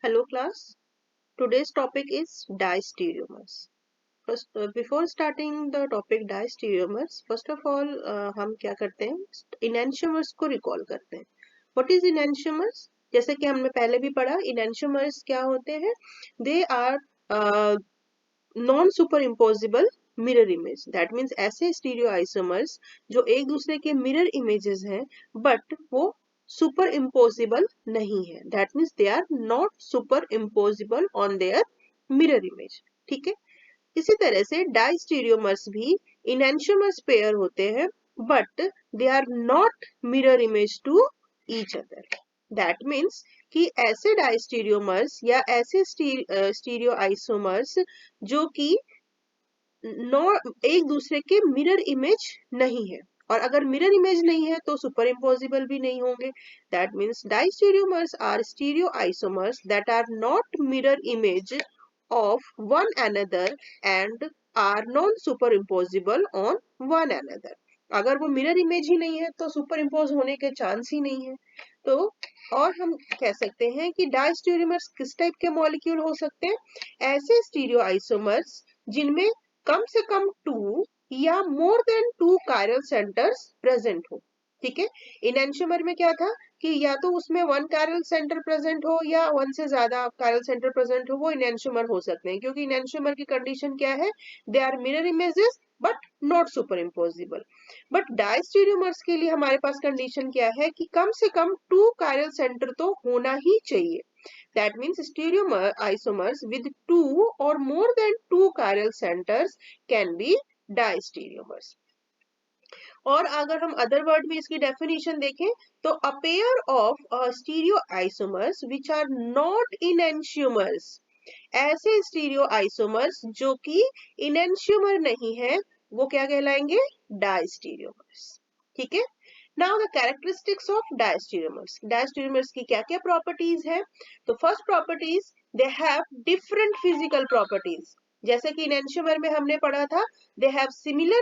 Hello class. Today's topic is diastereomers. First, before starting the topic diastereomers, first of all हम क्या करते हैं enantiomers को recall करते हैं. What is enantiomers? जैसे कि हमने पहले भी पढ़ा enantiomers क्या होते हैं? They are non-superimposable mirror image. That means ऐसे stereoisomers जो एक दूसरे के mirror images हैं but वो सुपर इम्पोजिबल नहीं है. That means they are not superimposable on their mirror image. ठीक है. इसी तरह से डाइस्टीरियोमर्स भी इनएंशियोमर्स पेयर होते हैं but they are not mirror image to each other. That means कि ऐसे डाइस्टीरियोमर्स या ऐसे स्टीरियो आइसोमर्स जो कि एक दूसरे के मिरर इमेज नहीं है, और अगर मिरर इमेज नहीं है तो सुपर इम्पोजिबल भी नहीं होंगे. That means diastereomers are stereoisomers that are not mirror image of one another and are non superimposable on one another. अगर वो मिरर इमेज ही नहीं है तो सुपर इम्पोज होने के चांस ही नहीं है. तो और हम कह सकते हैं कि डाइस्टीरियोमर्स किस टाइप के मॉलिक्यूल हो सकते हैं? ऐसे स्टीरियो आइसोमर्स जिनमें कम से कम 2 या more than 2 chiral centres present हो. ठीक है. इनएंशियोमर में क्या था कि या तो उसमें 1 कायरल सेंटर प्रेजेंट हो या 1 से ज्यादा कायरल सेंटर प्रेजेंट हो, वो इनएंशियोमर हो सकते हैं. क्योंकि इनएंशियोमर की कंडीशन क्या है? They are mirror images but not superimposable. But diastereomers के लिए हमारे पास कंडीशन क्या है कि कम से कम 2 कायरल सेंटर तो होना ही चाहिए. That means stereoisomers with 2 or more than 2 chiral centers can be diastereomers. और अगर हम अदर वर्ड में इसकी डेफिनेशन देखें तो a pair of stereoisomers which are not enantiomers, ऐसे stereoisomers जो कि enantiomer नहीं है वो क्या कहलाएंगे? डायस्टीरियोमर्स. ठीक है. Now the characteristics of diastereomers. Diastereomers की क्या क्या प्रॉपर्टीज है? तो first properties, they have different physical properties. जैसे कि enantiomer में हमने पढ़ा था they have similar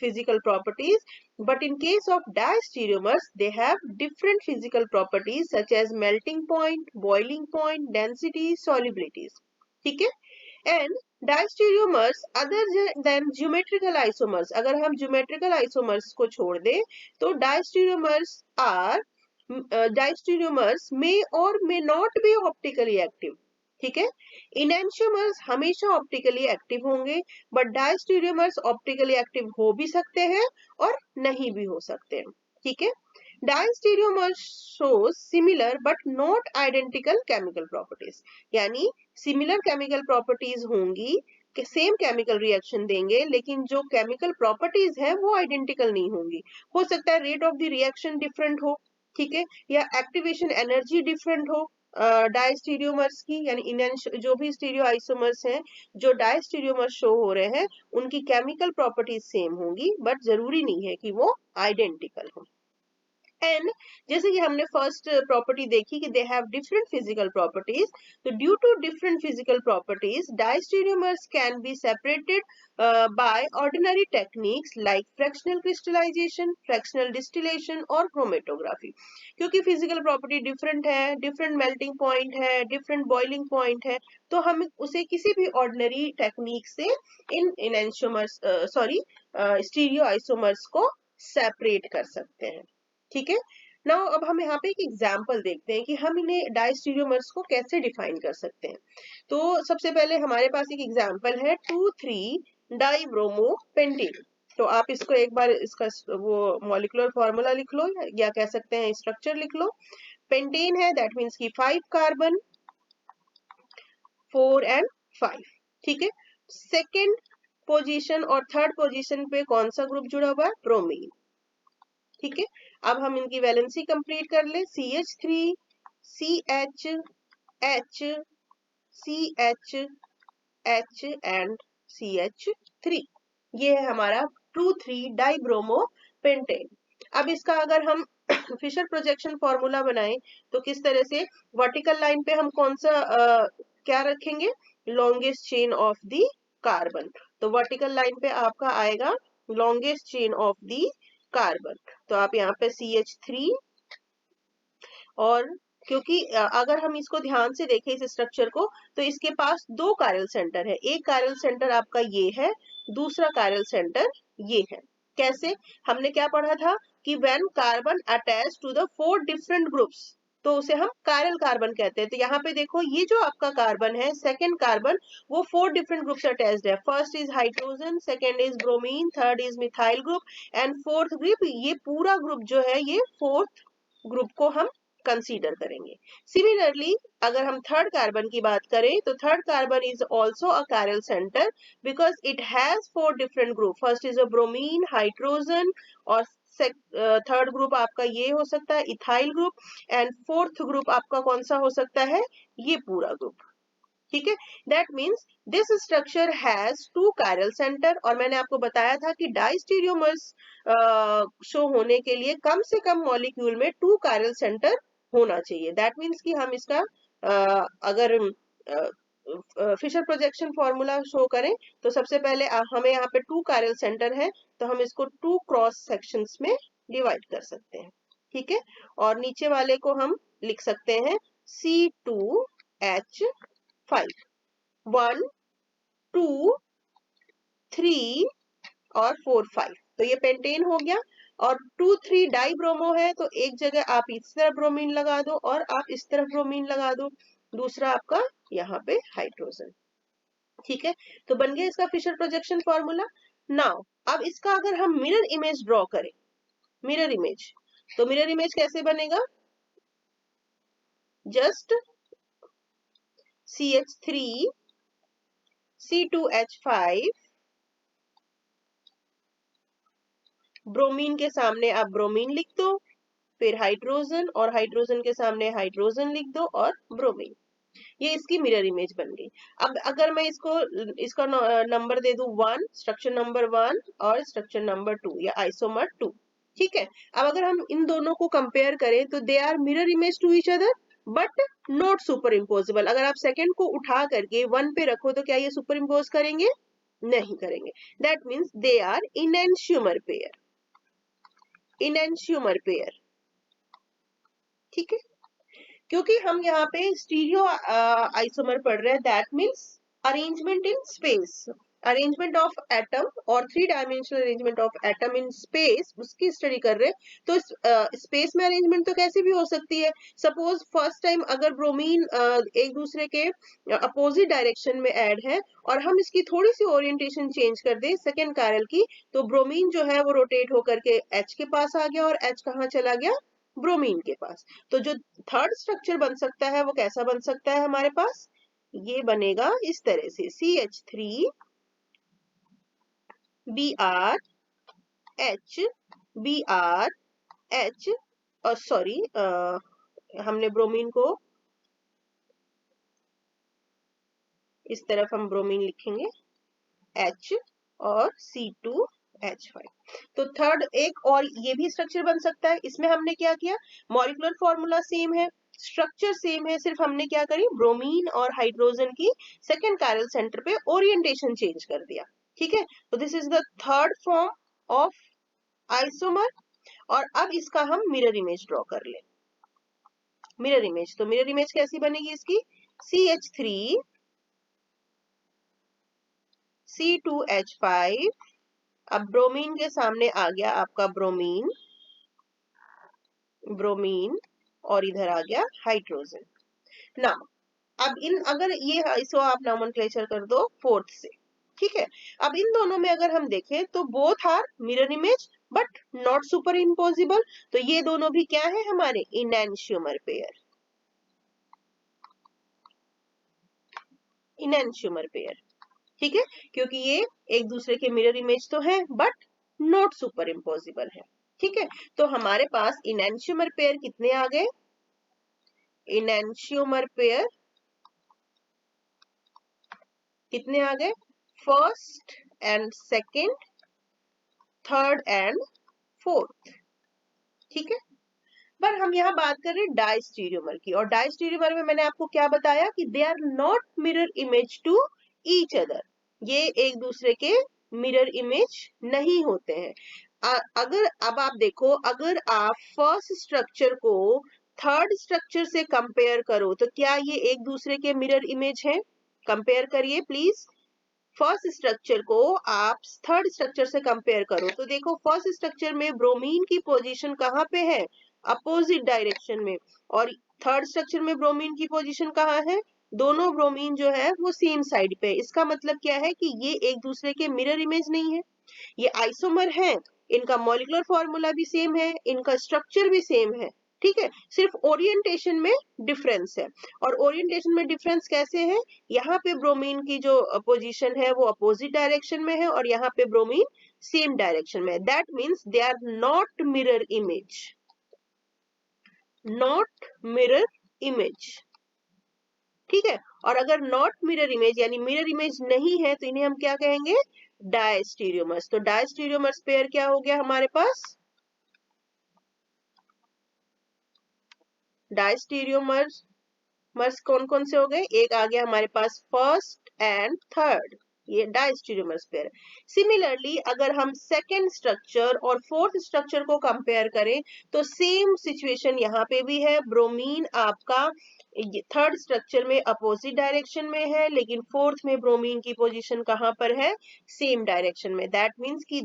physical properties, but in case of diastereomers they have different physical properties such as melting point, boiling point, density, solubilities. ठीक है. And diastereomers other than geometrical isomers, अगर हम ज्योमेट्रिकल आइसोमर्स को छोड़ दें तो diastereomers मे और may not be optically active. ठीक है. इनएंशियोमर्स हमेशा ऑप्टिकली एक्टिव होंगे बट डायस्टीरियोमर्स ऑप्टिकली एक्टिव हो भी सकते हैं और नहीं भी हो सकते हैं. ठीक है. Diastereomers shows similar but not identical chemical properties. यानी सिमिलर केमिकल प्रॉपर्टीज होंगी कि सेम केमिकल रिएक्शन देंगे लेकिन जो केमिकल प्रॉपर्टीज है वो आइडेंटिकल नहीं होंगी. हो सकता है rate of the reaction different हो. ठीक है. या एक्टिवेशन एनर्जी डिफरेंट हो डायस्टीरियोमर्स की, यानी जो भी स्टीरियो आइसोमर्स हैं जो डायस्टीरियोमर्स शो हो रहे हैं उनकी केमिकल प्रॉपर्टीज सेम होंगी बट जरूरी नहीं है कि वो आइडेंटिकल हो. एंड जैसे कि हमने फर्स्ट प्रॉपर्टी देखी कि they have different physical properties, तो due to different physical properties diastereomers can be separated by ordinary techniques like fractional crystallisation, fractional distillation और क्रोमेटोग्राफी. क्योंकि फिजिकल प्रॉपर्टी डिफरेंट है, डिफरेंट मेल्टिंग पॉइंट है, different boiling point है, तो हम उसे किसी भी ऑर्डिनरी टेक्निक से इन इनएंशियोमर्स स्टीरियो आइसोमर्स को सेपरेट कर सकते हैं. ठीक है. नाउ अब हम यहाँ पे एक एग्जाम्पल देखते हैं कि हम इन्हें डायस्टीरियोमर्स को कैसे डिफाइन कर सकते हैं. तो सबसे पहले हमारे पास एक एग्जाम्पल है 2,3 डाइब्रोमोपेंटेन. तो आप इसको एक बार इसका वो मॉलिक्यूलर फॉर्मूला लिख लो या कह सकते हैं स्ट्रक्चर लिख लो. पेंटेन है दैट मीन्स की 5 कार्बन 4 एंड 5. ठीक है. सेकेंड पोजीशन और थर्ड पोजीशन पे कौन सा ग्रुप जुड़ा हुआ है? ब्रोमीन. ठीक है. अब हम इनकी वैलेंसी कंप्लीट कर ले. CH3 CH H CH H and CH3. ये है हमारा 2,3 डाइब्रोमोपेंटेन. अब इसका अगर हम फिशर प्रोजेक्शन फॉर्मूला बनाएं तो किस तरह से? वर्टिकल लाइन पे हम कौन सा क्या रखेंगे? Longest chain of the carbon. तो वर्टिकल लाइन पे आपका आएगा longest chain of the carbon. तो आप यहाँ पे CH3 और क्योंकि अगर हम इसको ध्यान से देखें इस स्ट्रक्चर को, तो इसके पास दो कायरल सेंटर है। एक कायरल सेंटर आपका ये है, दूसरा कायरल सेंटर ये है। कैसे? हमने क्या पढ़ा था कि when carbon attach to the 4 different groups, तो उसे हम कायरल कार्बन कहते हैं। तो यहाँ पे देखो, ये जो आपका कार्बन है, सेकेंड कार्बन, वो 4 डिफरेंट ग्रुप से अटैच्ड है। First is hydrogen, second is bromine, third is methyl group and fourth group, ये पूरा ग्रुप जो है ये फोर्थ ग्रुप को हम कंसीडर करेंगे। सिमिलरली अगर हम थर्ड कार्बन की बात करें, तो third carbon is also a chiral centre because it has 4 different group. First is a bromine, hydrogen, और थर्ड ग्रुप आपका ये हो सकता है ethyl group, and fourth group आपका कौन सा हो सकता है? ये पूरा ग्रुप। ठीक है, that means this structure has 2 chiral centre. और मैंने आपको बताया था कि डाइस्टीरियोमर्स शो होने के लिए कम से कम मॉलिक्यूल में 2 कायरल सेंटर होना चाहिए। दैट मीन्स कि हम इसका अगर फिशर प्रोजेक्शन फॉर्मूला शो करें, तो सबसे पहले हमें यहाँ पे 2 कायरल सेंटर है, तो हम इसको 2 क्रॉस सेक्शंस में डिवाइड कर सकते हैं। ठीक है, और नीचे वाले को हम लिख सकते हैं C2H5, 1 2 3 और 4 5। तो ये पेंटेन हो गया। और 2 3 डाई ब्रोमो है, तो एक जगह आप इस तरफ ब्रोमीन लगा दो और आप इस तरफ ब्रोमीन लगा दो, दूसरा आपका यहाँ पे हाइड्रोजन। ठीक है, तो बन गया इसका फिशर प्रोजेक्शन फॉर्मूला। नाउ अब इसका अगर हम मिरर इमेज ड्रॉ करें, मिरर इमेज, तो मिरर इमेज कैसे बनेगा? जस्ट CH3 C2H5, ब्रोमीन के सामने आप ब्रोमीन लिख दो, फिर हाइड्रोजन, और हाइड्रोजन के सामने हाइड्रोजन लिख दो और ब्रोमीन। ये इसकी मिरर इमेज बन गई। अब अगर मैं इसका नंबर दे दूं 1, स्ट्रक्चर नंबर 1 और स्ट्रक्चर नंबर 2 या आइसोमर 2। ठीक है, अब अगर हम इन दोनों को कंपेयर करें, तो they are mirror image to each other but not superimposable. अगर आप सेकेंड को उठा करके 1 पे रखो, तो क्या ये सुपर इम्पोज करेंगे? नहीं करेंगे। That means they are enantiomer pair, enantiomer pair. ठीक है, क्योंकि हम यहाँ पे स्टीरियो आइसोमर पढ़ रहे हैं, that means arrangement in space, arrangement of atom और 3 dimensional arrangement of atom in space, उसकी स्टडी कर रहे हैं। तो स्पेस में अरेंजमेंट तो कैसे भी हो सकती है। सपोज फर्स्ट टाइम अगर ब्रोमीन एक दूसरे के अपोजिट डायरेक्शन में ऐड है, और हम इसकी थोड़ी सी ओरिएंटेशन चेंज कर दे सेकेंड कायरल की, तो ब्रोमीन जो है वो रोटेट होकर के H के पास आ गया, और H कहाँ चला गया? ब्रोमीन के पास। तो जो थर्ड स्ट्रक्चर बन सकता है वो कैसा बन सकता है हमारे पास? ये बनेगा इस तरह से CH3 Br H Br H, sorry हमने ब्रोमीन को इस तरफ हम ब्रोमीन लिखेंगे H और C2H5। तो थर्ड एक और ये भी स्ट्रक्चर बन सकता है। इसमें हमने क्या किया? मॉलिक्यूलर फॉर्मूला सेम है, स्ट्रक्चर सेम है, सिर्फ हमने क्या करी? ब्रोमीन और हाइड्रोजन की सेकेंड कायरल सेंटर पे ओरिएंटेशन चेंज कर दिया। ठीक है, तो this is the third form of isomer. और अब इसका हम मिरर इमेज ड्रॉ कर ले। मिरर इमेज, तो मिरर इमेज कैसी बनेगी इसकी? CH3 C2H5, अब ब्रोमीन के सामने आ गया आपका ब्रोमीन, ब्रोमीन, और इधर आ गया हाइड्रोजन। ना अब इन अगर ये इसको आप नोमेनक्लेचर कर दो फोर्थ से। ठीक है, अब इन दोनों में अगर हम देखें, तो both are mirror image but not superimposable. तो ये दोनों भी क्या है हमारे? Enantiomer pair, enantiomer pair. ठीक है, क्योंकि ये एक दूसरे के मिरर इमेज तो है बट नॉट सुपर इम्पोजिबल है। ठीक है, तो हमारे पास इनएंशियोमर पेयर कितने आ गए? इनएंशियोमर पेयर कितने आ गए? First and second, third and fourth. ठीक है, पर हम यहाँ बात कर रहे हैं डाइस्टीरियोमर की, और डाइस्टीरियोमर में मैंने आपको क्या बताया कि they are not mirror image to each other. ये एक दूसरे के मिरर इमेज नहीं होते हैं। अगर अब आप देखो, अगर आप फर्स्ट स्ट्रक्चर को थर्ड स्ट्रक्चर से कंपेयर करो, तो क्या ये एक दूसरे के मिरर इमेज है? कंपेयर करिए प्लीज। फर्स्ट स्ट्रक्चर को आप थर्ड स्ट्रक्चर से कंपेयर करो, तो देखो फर्स्ट स्ट्रक्चर में ब्रोमीन की पोजीशन कहाँ पे है? अपोजिट डायरेक्शन में। और थर्ड स्ट्रक्चर में ब्रोमीन की पोजीशन कहाँ है? दोनों ब्रोमीन जो है वो सेम साइड पे। इसका मतलब क्या है कि ये एक दूसरे के मिरर इमेज नहीं है, ये आइसोमर है। इनका मॉलिक्यूलर फॉर्मूला भी सेम है, इनका स्ट्रक्चर भी सेम है, ठीक है, सिर्फ ओरिएंटेशन में डिफरेंस है। और ओरिएंटेशन में डिफरेंस कैसे है? यहाँ पे ब्रोमीन की जो पोजीशन है वो अपोजिट डायरेक्शन में है और यहाँ पे ब्रोमीन सेम डायरेक्शन में है। That means they are not mirror image, not mirror image, ठीक है। और अगर नॉट मिरर इमेज यानी मिरर इमेज नहीं है तो इन्हें हम क्या कहेंगे? डायस्टीरियोमर्स। तो डायस्टीरियोमर्स पेयर क्या हो गया हमारे पास? डायस्टीरियोमर्स कौन कौन से हो गए? एक आ गया हमारे पास फर्स्ट एंड थर्ड, ये डायस्टीरियोमर्स पेयर। सिमिलरली अगर हम सेकेंड स्ट्रक्चर और फोर्थ स्ट्रक्चर को कंपेयर करें तो सेम सिचुएशन यहाँ पे भी है। ब्रोमीन आपका थर्ड स्ट्रक्चर में अपोजिट डायरेक्शन में है, लेकिन फोर्थ में ब्रोमीन की पोजीशन कहाँ पर है? सेम डायरेक्शन में। दैट मीन्स कि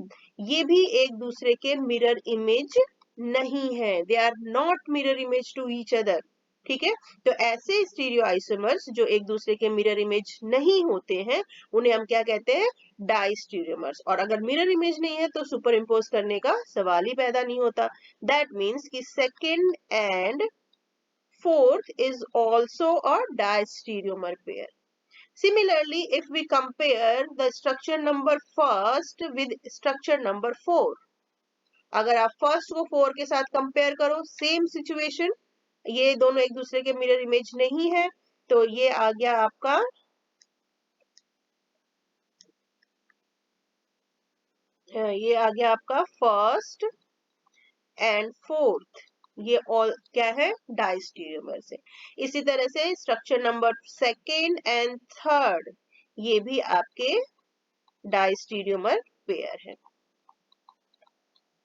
ये भी एक दूसरे के मिरर इमेज नहीं है, they are not mirror image to each other, ठीक है। तो ऐसे स्टीरियो आइसोमर्स जो एक दूसरे के मिरर इमेज नहीं होते हैं उन्हें हम क्या कहते हैं? डायस्टीरियोमर्स। और अगर मिरर इमेज नहीं है तो सुपर इम्पोज करने का सवाल ही पैदा नहीं होता। दैट मीन्स कि second and fourth is also a diastereomer pair. Similarly, if we compare the structure number first with structure number 4, अगर आप फर्स्ट को 4 के साथ कंपेयर करो, सेम सिचुएशन, ये दोनों एक दूसरे के मिरर इमेज नहीं है, तो ये आ गया आपका फर्स्ट एंड फोर्थ, ये ऑल क्या है? डायस्टीरियोमर से। इसी तरह से structure number second and third, ये भी आपके डायस्टीरियोमर पेयर है,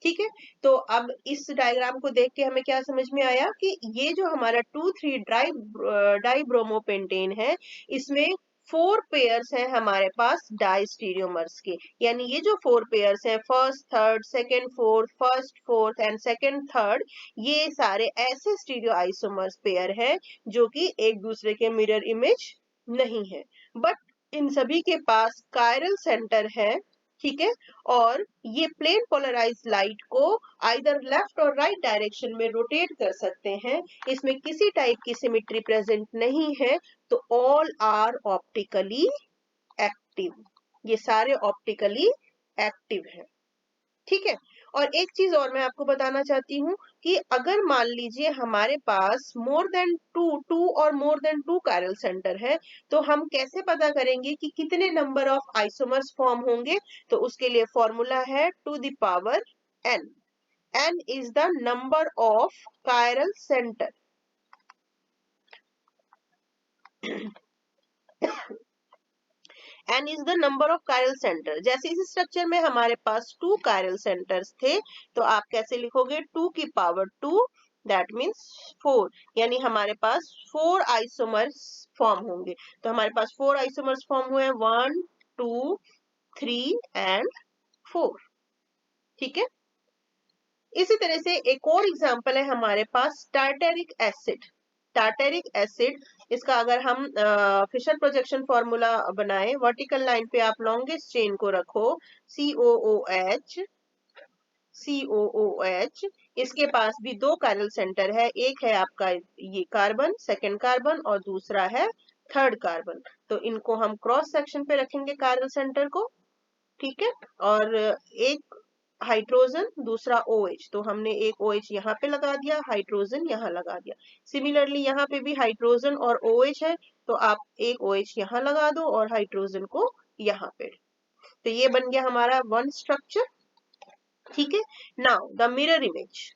ठीक है। तो अब इस डायग्राम को देख के हमें क्या समझ में आया कि ये जो हमारा 2,3 डाइब्रोमोपेंटेन है, इसमें 4 पेयर्स हैं हमारे पास डायस्टीरियोमर्स के। यानी ये जो 4 पेयर्स हैं, first third second fourth, first fourth and second third, ये सारे ऐसे स्टीरियो आइसोमर्स पेयर हैं जो कि एक दूसरे के मिरर इमेज नहीं है, बट इन सभी के पास कायरल सेंटर है, ठीक है। और ये प्लेन पोलराइज लाइट को आइदर लेफ्ट और राइट डायरेक्शन में रोटेट कर सकते हैं। इसमें किसी टाइप की सिमेट्री प्रेजेंट नहीं है, तो ऑल आर ऑप्टिकली एक्टिव, ये सारे ऑप्टिकली एक्टिव है, ठीक है। और एक चीज और मैं आपको बताना चाहती हूँ कि अगर मान लीजिए हमारे पास टू और more than two chiral center है, तो हम कैसे पता करेंगे कि कितने नंबर ऑफ आइसोमर्स फॉर्म होंगे? तो उसके लिए फॉर्मूला है to the power n। n is the number of chiral center. n is the number of chiral centers। जैसे इस स्ट्रक्चर में हमारे पास 2 chiral centers थे, तो आप कैसे लिखोगे? 2 की पावर 2, दैट मीन्स 4, यानी हमारे पास 4 आइसोमर्स फॉर्म होंगे। तो हमारे पास 4 आइसोमर्स फॉर्म हुए, 1 2 3 एंड 4, ठीक है। इसी तरह से एक और एग्जांपल है हमारे पास टार्टेरिक एसिड। टार्टेरिक एसिड, इसका अगर हम फिशर प्रोजेक्शन फॉर्मूला बनाए, वर्टिकल लाइन पे आप लॉन्गेस्ट चेन को रखो, COOH, इसके पास भी 2 कायरल सेंटर है, एक है आपका ये कार्बन, सेकंड कार्बन, और दूसरा है थर्ड कार्बन। तो इनको हम क्रॉस सेक्शन पे रखेंगे कायरल सेंटर को, ठीक है। और एक हाइड्रोजन, दूसरा OH, तो हमने एक OH यहाँ पे लगा दिया, हाइड्रोजन यहाँ लगा दिया। सिमिलरली यहाँ पे भी हाइड्रोजन और OH है, तो आप एक OH यहाँ लगा दो और हाइड्रोजन को यहाँ पे। तो ये बन गया हमारा वन स्ट्रक्चर, ठीक है। नाउ द मिरर इमेज,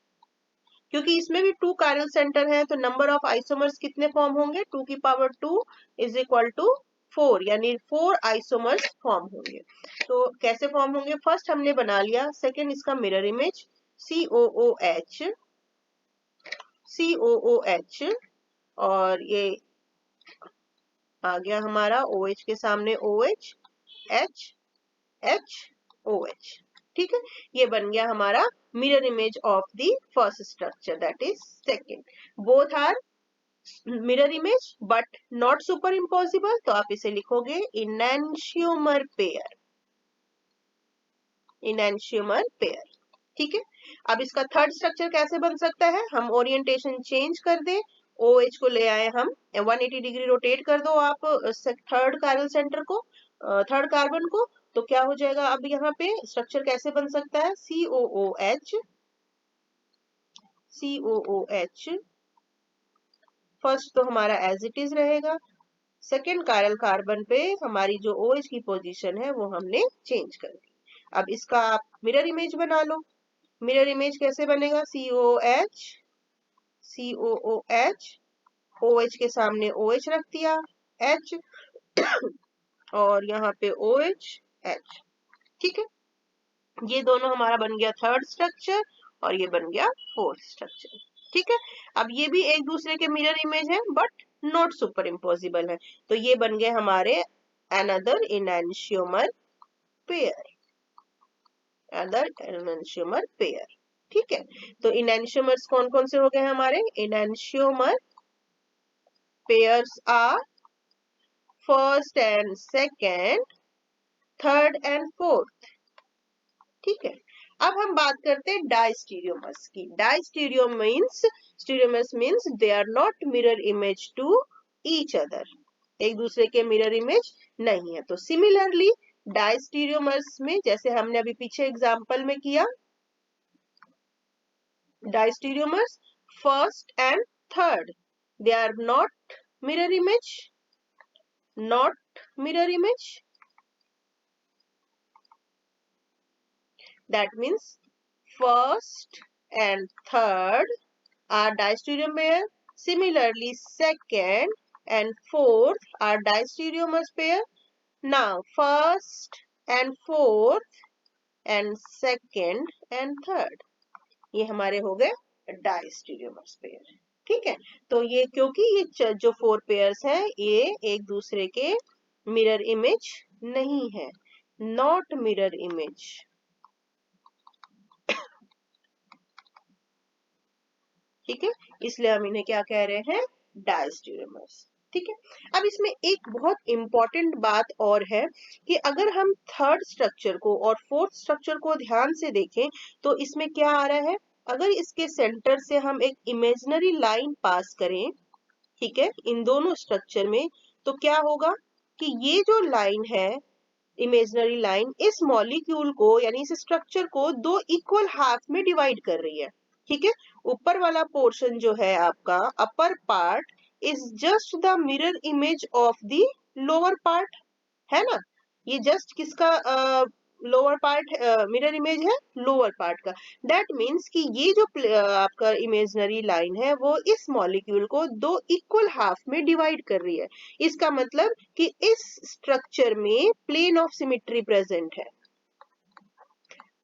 क्योंकि इसमें भी 2 कायरल सेंटर है, तो नंबर ऑफ आइसोमर्स कितने फॉर्म होंगे? 2 की पावर 2 इज इक्वल टू 4, यानी 4 आइसोमर्स फॉर्म होंगे। तो कैसे फॉर्म होंगे? फर्स्ट हमने बना लिया, सेकेंड इसका मिरर इमेज COOH, COOH, और ये आ गया हमारा OH के सामने OH, H, H, OH। ठीक है, ये बन गया हमारा mirror image of the first structure, that is second. Both are mirror image but not superimposable, तो आप इसे लिखोगे इनैंशियोमर पेयर, इनैंशियोमर पेयर। ठीक है, अब इसका थर्ड स्ट्रक्चर कैसे बन सकता है, हम ओरिएंटेशन चेंज कर दे, OH को ले आए हम 180 डिग्री रोटेट कर दो आप थर्ड कायरल सेंटर को, थर्ड कार्बन को, तो क्या हो जाएगा, अब यहाँ पे स्ट्रक्चर कैसे बन सकता है, COOH, COOH फर्स्ट तो हमारा एज इट इज रहेगा, सेकेंड कायरल कार्बन पे हमारी जो OH की पोजीशन है वो हमने चेंज कर दी। अब इसका आप मिरर इमेज बना लो, मिरर इमेज कैसे बनेगा, COH, COOH, OH के सामने OH रख दिया, H और यहाँ पे OH, H। ठीक है, ये दोनों हमारा बन गया थर्ड स्ट्रक्चर और ये बन गया फोर्थ स्ट्रक्चर। ठीक है, अब ये भी एक दूसरे के मिरर इमेज है बट नॉट सुपर इम्पॉसिबल है, तो ये बन गए हमारे अनदर इनैंशियोमर पेयर, अदर इनैंशियोमर पेयर। ठीक है, तो इनैंशियोमर्स कौन कौन से हो गए हमारे, enantiomer pairs are first and second, third and fourth. ठीक है, अब हम बात करते हैं डायस्टीरियोमर्स की। Stereomers means they are not mirror image to each other, एक दूसरे के मिरर इमेज नहीं है। तो सिमिलरली डायस्टीरियोमर्स में जैसे हमने अभी पीछे एग्जांपल में किया, diastereomers first and third, they are not mirror image, not mirror image, that means first and third are diastereomer, similarly second and fourth are diastereomers pair. Now first and fourth and second and third ये हमारे हो गए diastereomers pair. ठीक है, तो ये क्योंकि ये जो फोर पेयर्स हैं ये एक दूसरे के मिरर इमेज नहीं है, नॉट मिरर इमेज। ठीक है, इसलिए हम इन्हें क्या कह रहे हैं, डायस्टीरियोमर्स। ठीक है, अब इसमें एक बहुत इंपॉर्टेंट बात और है कि अगर हम थर्ड स्ट्रक्चर को और फोर्थ स्ट्रक्चर को ध्यान से देखें तो इसमें क्या आ रहा है, अगर इसके सेंटर से हम एक इमेजिनरी लाइन पास करें, ठीक है, इन दोनों स्ट्रक्चर में, तो क्या होगा कि ये जो लाइन है, इमेजिनरी लाइन, इस मॉलिक्यूल को यानी इस स्ट्रक्चर को दो इक्वल हाफ में डिवाइड कर रही है। ठीक है, ऊपर वाला पोर्शन जो है आपका upper part is just the mirror image of the lower part, है ना, ये जस्ट किसका लोअर पार्ट मिरर इमेज है, लोअर पार्ट का। दैट मीन्स कि ये जो आपका इमेजिनरी लाइन है वो इस मॉलिक्यूल को दो इक्वल हाफ में डिवाइड कर रही है। इसका मतलब कि इस स्ट्रक्चर में प्लेन ऑफ सिमेट्री प्रेजेंट है,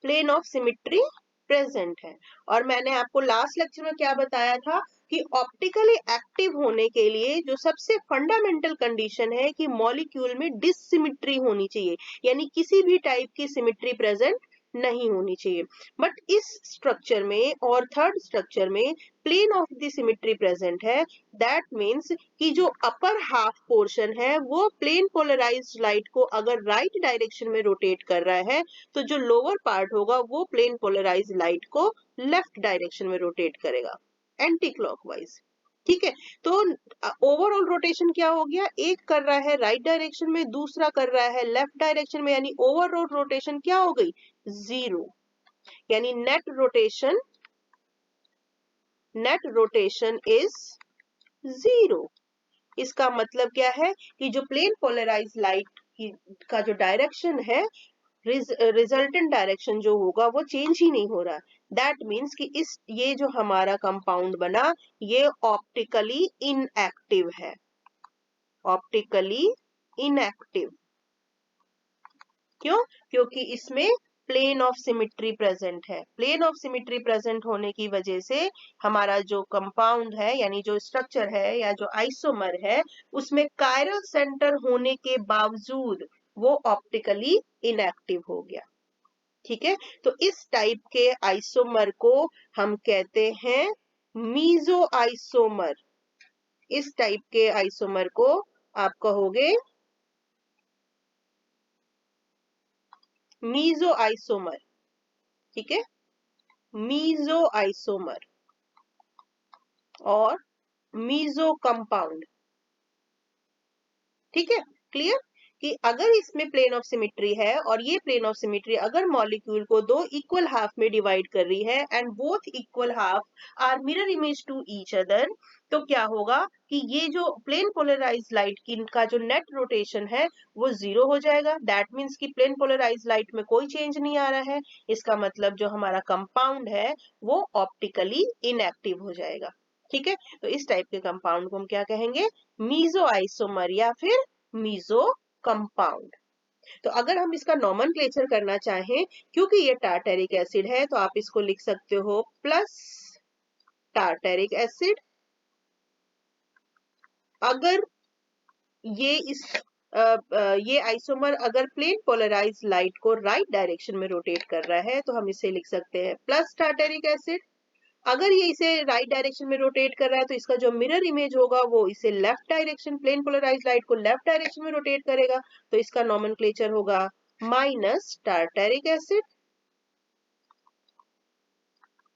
प्लेन ऑफ सिमेट्री प्रेजेंट है। और मैंने आपको लास्ट लेक्चर में क्या बताया था कि ऑप्टिकली एक्टिव होने के लिए जो सबसे फंडामेंटल कंडीशन है कि मॉलिक्यूल में डिसिमेट्री होनी चाहिए, यानी किसी भी टाइप की सिमेट्री प्रेजेंट नहीं होनी चाहिए। बट इस स्ट्रक्चर में और थर्ड स्ट्रक्चर में plane of the symmetry present है। दैट मीन्स कि जो अपर हाफ पोर्शन है वो प्लेन पोलराइज्ड लाइट को अगर राइट डायरेक्शन में रोटेट कर रहा है, तो जो लोअर पार्ट होगा वो प्लेन पोलराइज्ड लाइट को लेफ्ट डायरेक्शन में रोटेट करेगा, एंटी क्लॉकवाइज। ठीक है, तो ओवरऑल रोटेशन क्या हो गया, एक कर रहा है राइट डायरेक्शन में, दूसरा कर रहा है लेफ्ट डायरेक्शन में, यानी ओवरऑल रोटेशन क्या हो गई, जीरो, यानी नेट रोटेशन इज जीरो। इसका मतलब क्या है कि जो प्लेन पोलराइज लाइट का जो डायरेक्शन है, रिजल्टेंट डायरेक्शन जो होगा वो चेंज ही नहीं हो रहा। दैट मीन्स कि ये जो हमारा कंपाउंड बना ये ऑप्टिकली इनएक्टिव है, ऑप्टिकली इनएक्टिव। क्यों, क्योंकि इसमें प्लेन ऑफ सिमिट्री प्रेजेंट है। प्लेन ऑफ सिमिट्री प्रेजेंट होने की वजह से हमारा जो कंपाउंड है यानी जो स्ट्रक्चर है या जो आइसोमर है उसमें कायरल सेंटर होने के बावजूद वो ऑप्टिकली इनएक्टिव हो गया। ठीक है, तो इस टाइप के आइसोमर को हम कहते हैं मीजो आइसोमर। इस टाइप के आइसोमर को आप कहोगे मीजो आइसोमर। ठीक है, मीजो आइसोमर और मीजो कंपाउंड। ठीक है, क्लियर कि अगर इसमें प्लेन ऑफ सिमिट्री है और ये प्लेन ऑफ सिमिट्री अगर मॉलिक्यूल को दो इक्वल हाफ में डिवाइड कर रही है and both equal half are mirror image to each other, तो क्या होगा कि ये जो प्लेन पोलराइज लाइट की का जो नेट रोटेशन है वो 0 हो जाएगा। दैट मीन्स कि प्लेन पोलराइज लाइट में कोई चेंज नहीं आ रहा है। इसका मतलब जो हमारा कंपाउंड है वो ऑप्टिकली इनएक्टिव हो जाएगा। ठीक है, तो इस टाइप के कंपाउंड को हम क्या कहेंगे, मीजो आइसोमर या फिर मीजो कंपाउंड। तो अगर हम इसका नॉमेनक्लेचर करना चाहें, क्योंकि ये टार्टेरिक एसिड है तो आप इसको लिख सकते हो प्लस टार्टेरिक एसिड। अगर ये ये आइसोमर अगर प्लेन पोलराइज लाइट को राइट डायरेक्शन में रोटेट कर रहा है तो हम इसे लिख सकते हैं प्लस टार्टेरिक एसिड। अगर ये इसे राइट डायरेक्शन में रोटेट कर रहा है तो इसका जो मिरर इमेज होगा वो इसे left direction, plane polarise light को लेफ्ट डायरेक्शन में रोटेट करेगा, तो इसका नॉमेनक्लेचर होगा माइनस टार्टेरिक एसिड।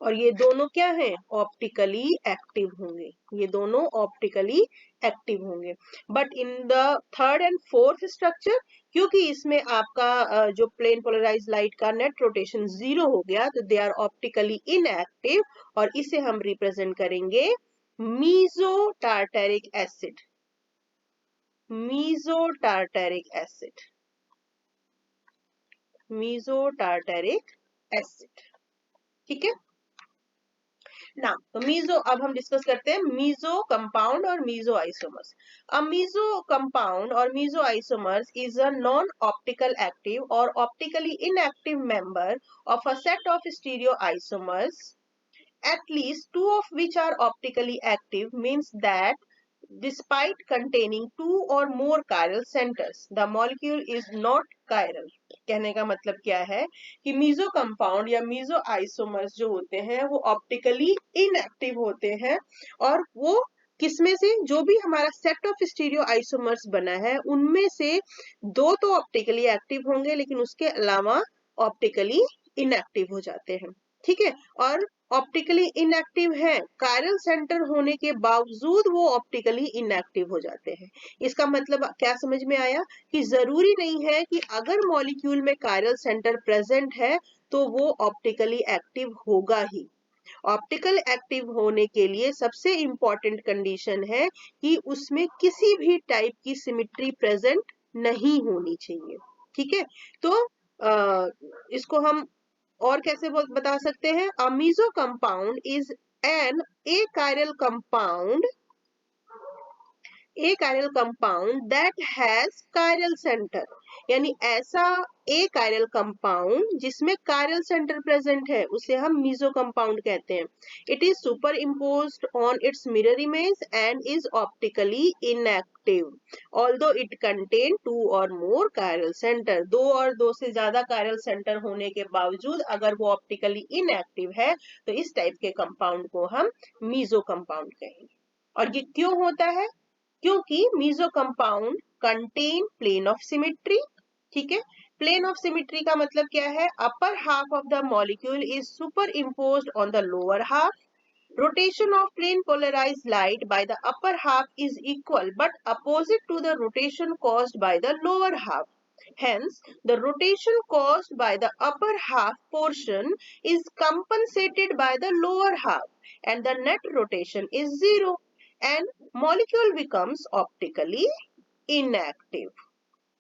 और ये दोनों क्या हैं, ऑप्टिकली एक्टिव होंगे। ये दोनों ऑप्टिकली एक्टिव होंगे। But in the third and fourth structure, क्योंकि इसमें आपका जो प्लेन पोलराइज लाइट का नेट रोटेशन 0 हो गया तो दे आर ऑप्टिकली इनएक्टिव और इसे हम रिप्रेजेंट करेंगे meso tartaric acid. Meso tartaric acid, meso tartaric acid. ठीक है ना, तो मीजो अब हम डिस्कस करते हैं मीजो कंपाउंड और meso isomers. A meso compound और meso isomers is a non optical active or optically inactive member of a set of stereo isomers at least two of which are optically active, means that despite containing two or more chiral centers the molecule is not chiral। कहने का मतलब क्या है कि meso compound या meso isomers जो होते हैं वो ऑप्टिकली इनएक्टिव होते हैं और वो किसमें से, जो भी हमारा सेट ऑफ स्टीरियो आइसोमर्स बना है उनमें से दो तो ऑप्टिकली एक्टिव होंगे लेकिन उसके अलावा ऑप्टिकली इनएक्टिव हो जाते हैं। ठीक है, और ऑप्टिकली इनएक्टिव है, कायरल सेंटर होने के बावजूद वो ऑप्टिकली इनएक्टिव हो जाते हैं। इसका मतलब क्या समझ में आया कि जरूरी नहीं है कि अगर मॉलिक्यूल में कायरल सेंटर प्रेजेंट है तो वो ऑप्टिकली एक्टिव होगा ही। ऑप्टिकल एक्टिव होने के लिए सबसे इंपॉर्टेंट कंडीशन है कि उसमें किसी भी टाइप की सिमिट्री प्रेजेंट नहीं होनी चाहिए। ठीक है, तो इसको हम और कैसे बता सकते हैं, a meso compound is an achiral compound, achiral compound that has chiral center, यानी ऐसा achiral compound जिसमें chiral center present है उसे हम मीजो कंपाउंड कहते हैं। It is superimposed on its mirror image and is optically inactive although it contain two or more chiral center। दो और दो से ज्यादा chiral center होने के बावजूद अगर वो optically inactive है तो इस टाइप के कंपाउंड को हम मीजो कंपाउंड कहेंगे। और ये क्यों होता है, क्योंकि meso compound contain plane of symmetry. ठीक है, प्लेन ऑफ सिमिट्री का मतलब क्या है, upper half of the molecule is superimposed on the lower half. Rotation of plane polarized light by the upper half is equal but opposite to the rotation caused by the lower half. Hence, the rotation caused by the upper half portion is compensated by the lower half and the net rotation is 0 and molecule becomes optically inactive।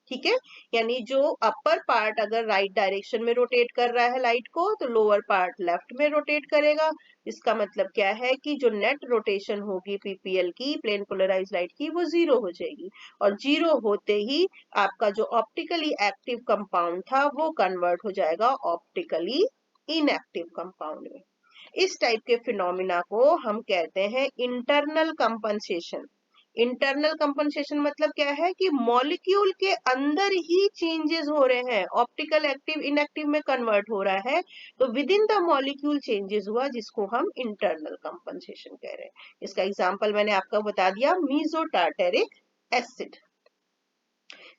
ठीक है, यानी जो upper part अगर right direction में rotate कर रहा है light को, तो लोअर पार्ट लेफ्ट में रोटेट करेगा। इसका मतलब क्या है कि जो नेट रोटेशन होगी पीपीएल की, प्लेन पोलराइज लाइट की, वो 0 हो जाएगी, और 0 होते ही आपका जो ऑप्टिकली एक्टिव कंपाउंड था वो कन्वर्ट हो जाएगा ऑप्टिकली इनएक्टिव कंपाउंड में। इस टाइप के फिनोमिना को हम कहते हैं इंटरनल कंपनसेशन। इंटरनल कंपनसेशन मतलब क्या है कि मॉलिक्यूल के अंदर ही चेंजेस हो रहे हैं, ऑप्टिकल एक्टिव इनएक्टिव में कन्वर्ट हो रहा है, तो with in the molecule changes हुआ, जिसको हम इंटरनल कंपनसेशन कह रहे हैं। इसका एग्जांपल मैंने आपको बता दिया, मीजो टार्टेरिक एसिड,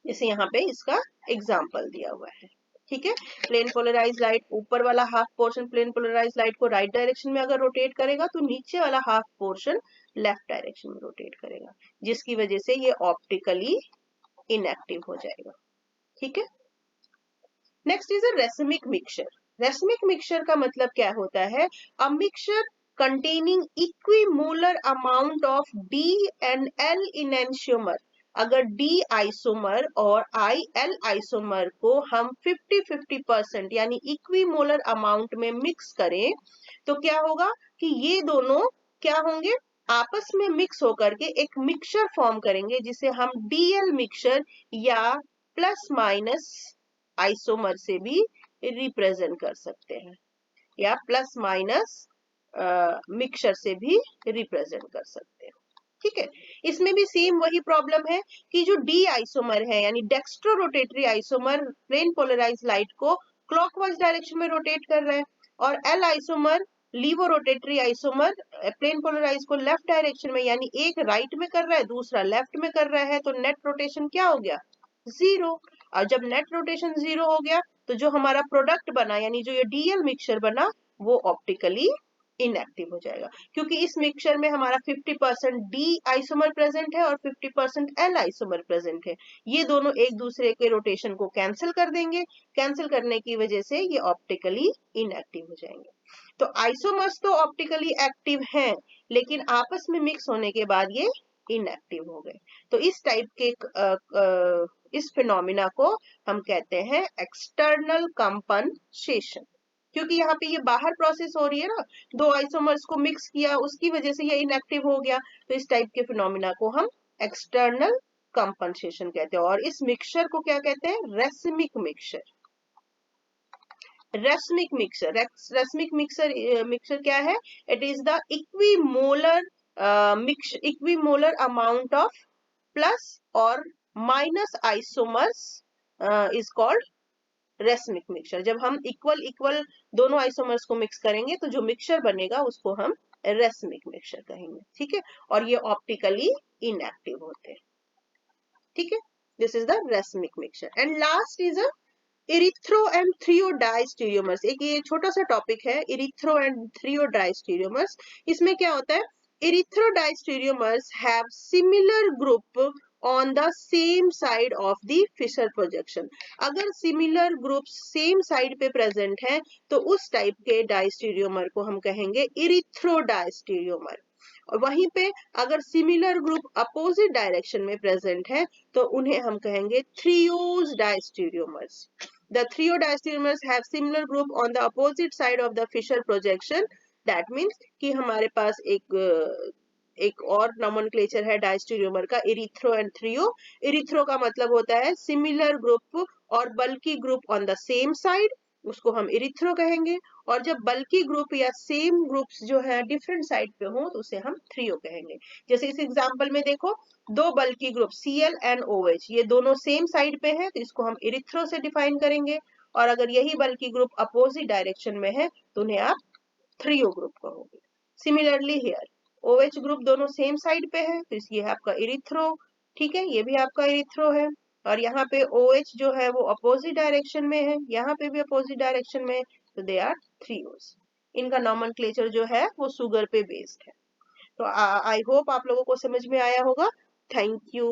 जैसे यहाँ पे इसका एग्जांपल दिया हुआ है। ठीक है, प्लेन पोलराइज लाइट ऊपर वाला half portion plane polarise light को राइट डायरेक्शन में अगर रोटेट करेगा, तो नीचे वाला हाफ पोर्शन लेफ्ट डायरेक्शन में रोटेट करेगा, जिसकी वजह से ये ऑप्टिकली इनएक्टिव हो जाएगा। ठीक है, next is a racemic mixture. Racemic mixture का मतलब क्या होता है? A mixture containing equimolar amount of D and L enantiomer। अगर D आइसोमर और L आइसोमर को हम 50-50% यानी इक्विमोलर अमाउंट में मिक्स करें, तो क्या होगा कि ये दोनों क्या होंगे, आपस में मिक्स होकर के एक मिक्सचर फॉर्म करेंगे, जिसे हम DL मिक्सचर या प्लस माइनस आइसोमर से भी रिप्रेजेंट कर सकते हैं, या प्लस माइनस मिक्सचर से भी रिप्रेजेंट कर सकते हैं। ठीक है, इसमें भी सेम वही प्रॉब्लम है कि जो डी आइसोमर है यानी dextrorotatory isomer plane polarise light को क्लॉकवाइज डायरेक्शन में रोटेट कर रहा है, और L isomer levorotatory isomer plane polarise को लेफ्ट डायरेक्शन में, यानी एक राइट में कर रहा है दूसरा लेफ्ट में कर रहा है, तो नेट रोटेशन क्या हो गया? 0। और जब नेट रोटेशन 0 हो गया, तो जो हमारा प्रोडक्ट बना यानी जो ये डीएल मिक्सचर बना, वो ऑप्टिकली इनएक्टिव हो जाएगा, क्योंकि इस मिक्सचर में हमारा 50% डी आइसोमर प्रेजेंट है और 50% एल आइसोमर प्रेजेंट है। ये दोनों एक दूसरे के रोटेशन को कैंसिल कर देंगे, कैंसिल करने की वजह से ये ऑप्टिकली इनएक्टिव हो जाएंगे। तो आइसोमर्स तो ऑप्टिकली एक्टिव हैं, लेकिन आपस में मिक्स होने के बाद ये इनएक्टिव हो गए। तो इस टाइप के इस फिनोमिना को हम कहते हैं एक्सटर्नल कंपनसेशन, क्योंकि यहाँ पे ये बाहर प्रोसेस हो रही है ना, दो आइसोमर्स को मिक्स किया, उसकी वजह से ये इनएक्टिव हो गया। तो इस टाइप के फिनोमिना को हम एक्सटर्नल कंपनसेशन कहते हैं, और इस मिक्सचर को क्या कहते हैं? Racemic mixture. Racemic mixture, racemic mixture क्या है? It is the equimolar amount of plus और minus isomers is called racemic mixture. जब हम इक्वल इक्वल दोनों आइसोमर्स को मिक्स करेंगे, तो जो मिक्सचर बनेगा उसको हम रेसमिक मिक्सचर कहेंगे। ठीक है, और ये ऑप्टिकली इनएक्टिव होते हैं। ठीक है, this is the racemic mixture. And last is a erythro and threo diastereomers. एक ये छोटा सा टॉपिक है, इरिथ्रो एंड थ्रियोडाइस्टीरियोमर्स। इसमें क्या होता है? Erythro diastereomers have similar group on the same side of the Fisher projection। अगर सिमिलर ग्रुप्स सेम साइड पे प्रेजेंट है, तो उस टाइप के डायस्टीरियोमर को हम कहेंगे इरिथ्रोडायस्टीरियोमर। और वहीं पे अगर सिमिलर ग्रुप अपोजिट डायरेक्शन में प्रेजेंट है, तो उन्हें हम कहेंगे थ्रियोज diastereomers. The threodiastereomers have similar group on the opposite side of the Fisher projection। That means कि हमारे पास एक और नॉमेनक्लेचर है डायस्टीरियोमर का, इरिथ्रो एंड थ्रियो। इरिथ्रो का मतलब होता है सिमिलर ग्रुप और बल्कि group on the same side, उसको हम इरिथ्रो कहेंगे। और जब बल्कि ग्रुप या सेम ग्रुप्स जो है डिफरेंट साइड पे हो, तो उसे हम थ्रियो कहेंगे। जैसे इस एग्जांपल में देखो, दो बल्कि ग्रुप Cl एंड OH, ये दोनों सेम साइड पे है, तो इसको हम इरिथ्रो से डिफाइन करेंगे। और अगर यही बल्कि ग्रुप अपोजिट डायरेक्शन में है, तो उन्हें आप थ्रियो ग्रुप कहोगे। सिमिलरली हियर OH ग्रुप दोनों सेम साइड पे है, तो ये है आपका इरिथ्रो। ठीक है, ये भी आपका इरिथ्रो है। और यहाँ पे OH जो है वो अपोजिट डायरेक्शन में है, यहाँ पे भी अपोजिट डायरेक्शन में, तो दे आर थ्रियोज। इनका नॉमेनक्लेचर जो है वो सुगर पे बेस्ड है। तो आई होप आप लोगों को समझ में आया होगा। Thank you.